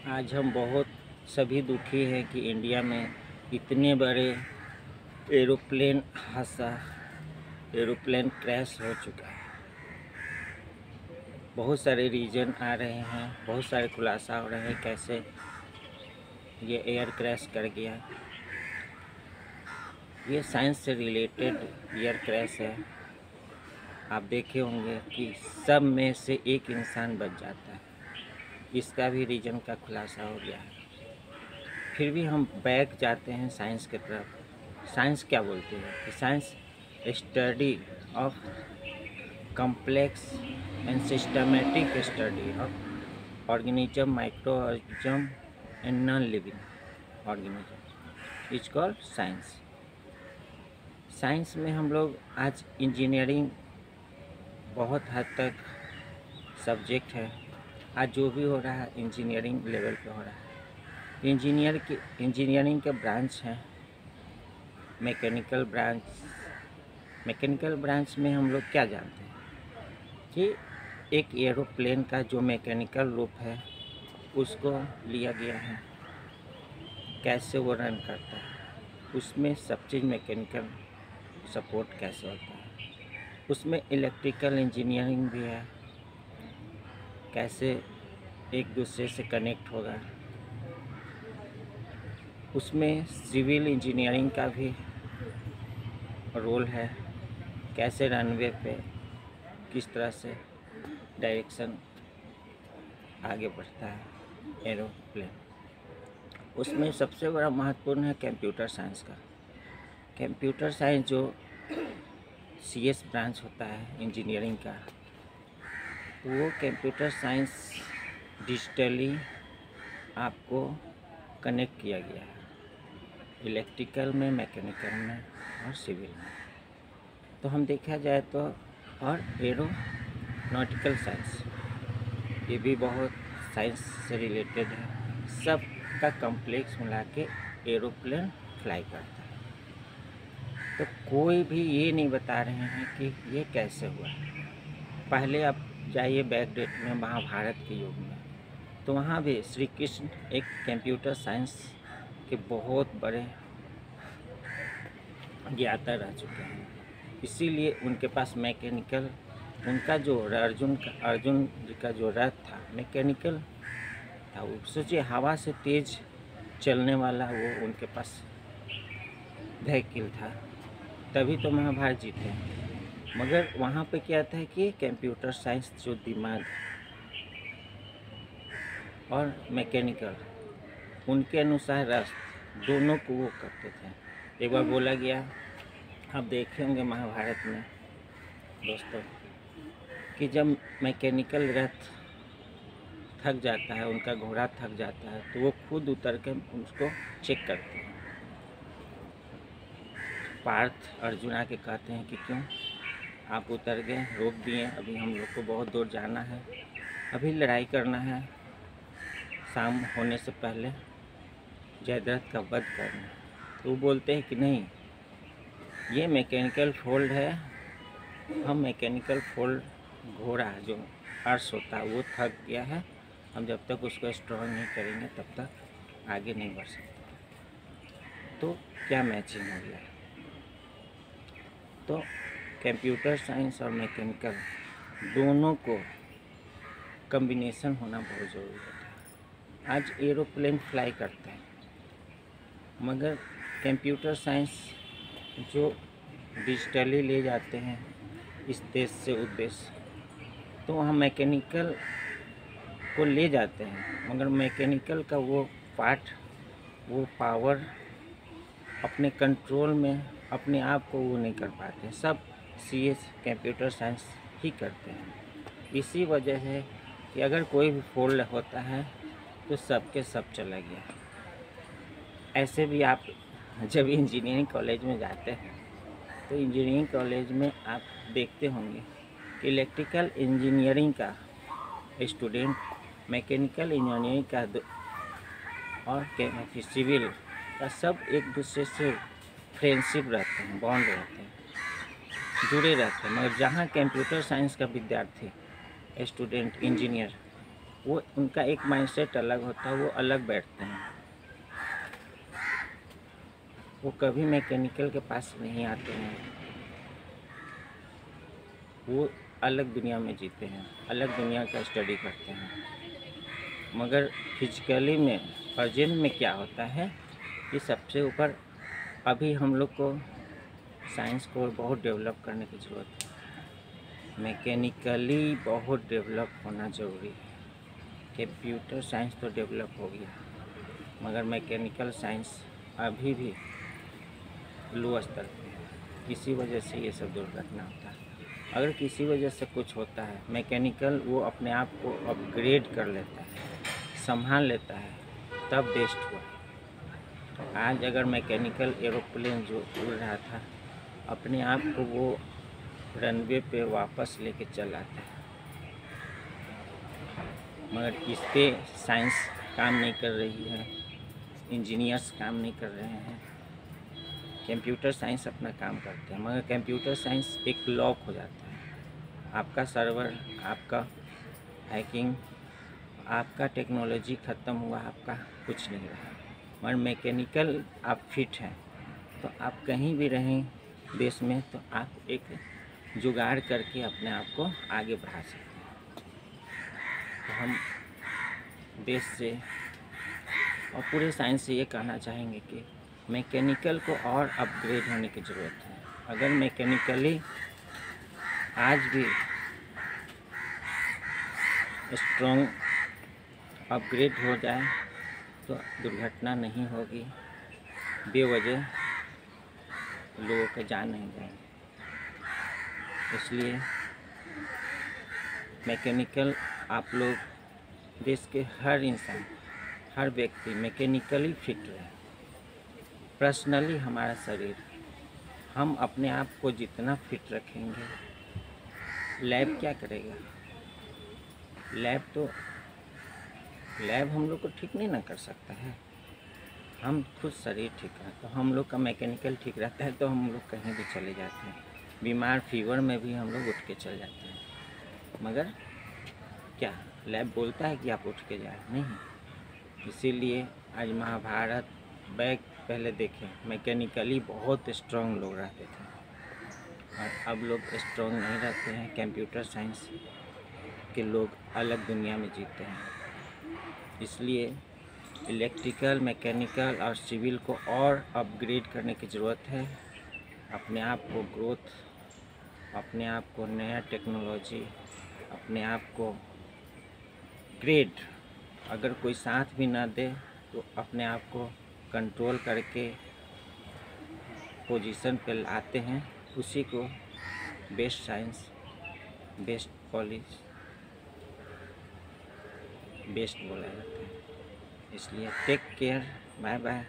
आज हम बहुत सभी दुखी हैं कि इंडिया में इतने बड़े एरोप्लेन हादसा एरोप्लेन क्रैश हो चुका है। बहुत सारे रीजन आ रहे हैं, बहुत सारे खुलासा हो रहे हैं कैसे ये एयर क्रैश कर गया। ये साइंस से रिलेटेड एयर क्रैश है। आप देखे होंगे कि सब में से एक इंसान बच जाता है। इसका भी रीजन का खुलासा हो गया है। फिर भी हम बैक जाते हैं साइंस की तरफ। साइंस क्या बोलते हैं कि science study of complex and systematic study of organism, microorganism and non-living organism is called science। Science में हम लोग आज इंजीनियरिंग बहुत हद तक सब्जेक्ट है। आज जो भी हो रहा है इंजीनियरिंग लेवल पे हो रहा है। इंजीनियरिंग के ब्रांच हैं। मैकेनिकल ब्रांच में हम लोग क्या जानते हैं कि एक एरोप्लेन का जो मैकेनिकल रूप है उसको लिया गया है, कैसे वो रन करता है, उसमें सब चीज़ मैकेनिकल सपोर्ट कैसे होता है, उसमें इलेक्ट्रिकल इंजीनियरिंग भी है, कैसे एक दूसरे से कनेक्ट होगा, उसमें सिविल इंजीनियरिंग का भी रोल है, कैसे रनवे पे किस तरह से डायरेक्शन आगे बढ़ता है एरोप्लेन। उसमें सबसे बड़ा महत्वपूर्ण है कंप्यूटर साइंस का। कंप्यूटर साइंस जो CS ब्रांच होता है इंजीनियरिंग का, वो कंप्यूटर साइंस डिजिटली आपको कनेक्ट किया गया है इलेक्ट्रिकल में, मैकेनिकल में और सिविल में। तो हम देखा जाए तो और एरोनॉटिकल साइंस ये भी बहुत साइंस से रिलेटेड है। सब का कॉम्प्लेक्स मिला के एरोप्लेन फ्लाई करता है। तो कोई भी ये नहीं बता रहे हैं कि ये कैसे हुआ। पहले आप जाइए बैक डेट में महाभारत के युग में, तो वहाँ भी श्री कृष्ण एक कंप्यूटर साइंस के बहुत बड़े ज्ञाता रह चुके हैं। इसीलिए उनके पास मैकेनिकल, उनका जो अर्जुन जी का जो रथ था मैकेनिकल था। वो सोचिए हवा से तेज चलने वाला वो उनके पास व्हीकल था, तभी तो महाभारत जीते। मगर वहाँ पे क्या था कि कंप्यूटर साइंस जो दिमाग और मैकेनिकल उनके अनुसार रास्ते दोनों को वो करते थे। एक बार बोला गया, आप देखे होंगे महाभारत में दोस्तों, कि जब मैकेनिकल रथ थक जाता है, उनका घोड़ा थक जाता है, तो वो खुद उतर के उसको चेक करते हैं। पार्थ अर्जुन आके कहते हैं कि क्यों आप उतर गए, रोक दिए, अभी हम लोग को बहुत दूर जाना है, अभी लड़ाई करना है, शाम होने से पहले जयद्रथ का वध करना है। तो वो बोलते हैं कि नहीं, ये मैकेनिकल फोल्ड है, हम मैकेनिकल फोल्ड घोड़ा जो अर्श होता है वो थक गया है, हम जब तक उसको स्ट्रॉन्ग नहीं करेंगे तब तक आगे नहीं बढ़ सकते। तो क्या मैचिंग हो गया है। तो कंप्यूटर साइंस और मैकेनिकल दोनों को कॉम्बिनेशन होना बहुत ज़रूरी होता है। आज एरोप्लेन फ्लाई करते हैं, मगर कंप्यूटर साइंस जो डिजिटली ले जाते हैं इस देश से उस देश, तो वहाँ मैकेनिकल को ले जाते हैं, मगर मैकेनिकल का वो पार्ट, वो पावर अपने कंट्रोल में अपने आप को वो नहीं कर पाते। सब CS कंप्यूटर साइंस ही करते हैं। इसी वजह है कि अगर कोई भी फोल्ड होता है तो सब के सब चला गया। ऐसे भी आप जब इंजीनियरिंग कॉलेज में जाते हैं तो इंजीनियरिंग कॉलेज में आप देखते होंगे कि इलेक्ट्रिकल इंजीनियरिंग का स्टूडेंट मैकेनिकल इंजीनियरिंग का और सिविल का सब एक दूसरे से फ्रेंडशिप रहते हैं, बॉन्ड रहते हैं, जुड़े रहते हैं। मगर जहाँ कंप्यूटर साइंस का विद्यार्थी स्टूडेंट इंजीनियर वो उनका एक माइंडसेट अलग होता है, वो अलग बैठते हैं। वो कभी मैकेनिकल के पास नहीं आते हैं। वो अलग दुनिया में जीते हैं, अलग दुनिया का स्टडी करते हैं। मगर फिजिकली में अर्जेंट में क्या होता है कि सबसे ऊपर अभी हम लोग को साइंस को बहुत डेवलप करने की ज़रूरत है। मैकेनिकली बहुत डेवलप होना ज़रूरी है। कंप्यूटर साइंस तो डेवलप हो गया, मगर मैकेनिकल साइंस अभी भी लो स्तर पे है। किसी वजह से ये सब दुर्घटना होता है। अगर किसी वजह से कुछ होता है, मैकेनिकल वो अपने आप को अपग्रेड कर लेता है, संभाल लेता है, तब बेस्ट हुआ। आज अगर मैकेनिकल एरोप्लेन जो उड़ रहा था, अपने आप को वो रनवे पे वापस लेके चल आता है, मगर इस पे साइंस काम नहीं कर रही है, इंजीनियर्स काम नहीं कर रहे हैं। कंप्यूटर साइंस अपना काम करते हैं, मगर कंप्यूटर साइंस एक लॉक हो जाता है। आपका सर्वर, आपका हैकिंग, आपका टेक्नोलॉजी ख़त्म हुआ, आपका कुछ नहीं रहा। मगर मैकेनिकल आप फिट हैं तो आप कहीं भी रहें देश में, तो आप एक जुगाड़ करके अपने आप को आगे बढ़ा सकते हैं। तो हम देश से और पूरे साइंस से ये कहना चाहेंगे कि मैकेनिकल को और अपग्रेड होने की ज़रूरत है। अगर मैकेनिकली आज भी स्ट्रॉन्ग अपग्रेड हो जाए तो दुर्घटना नहीं होगी, बेवजह लोगों के जान नहीं जाएंगे। इसलिए मैकेनिकल आप लोग देश के हर इंसान, हर व्यक्ति मैकेनिकली फिट रहे। पर्सनली हमारा शरीर, हम अपने आप को जितना फिट रखेंगे, लैब क्या करेगा? लैब हम लोग को ठीक नहीं ना कर सकता है। हम खुद शरीर ठीक है तो हम लोग का मैकेनिकल ठीक रहता है, तो हम लोग कहीं भी चले जाते हैं। बीमार फीवर में भी हम लोग उठ के चल जाते हैं, मगर क्या लैब बोलता है कि आप उठ के जाए? नहीं। इसीलिए आज महाभारत बैग पहले देखें, मैकेनिकली बहुत स्ट्रॉन्ग लोग रहते थे, और अब लोग स्ट्रॉन्ग नहीं रहते हैं। कंप्यूटर साइंस के लोग अलग दुनिया में जीते हैं। इसलिए इलेक्ट्रिकल, मैकेनिकल और सिविल को और अपग्रेड करने की ज़रूरत है। अपने आप को ग्रोथ, अपने आप को नया टेक्नोलॉजी, अपने आप को ग्रेड, अगर कोई साथ भी ना दे तो अपने आप को कंट्रोल करके पोजीशन पे लाते हैं। उसी को best science, best college, best बोला जाता है। इसलिए टेक केयर, बाय बाय।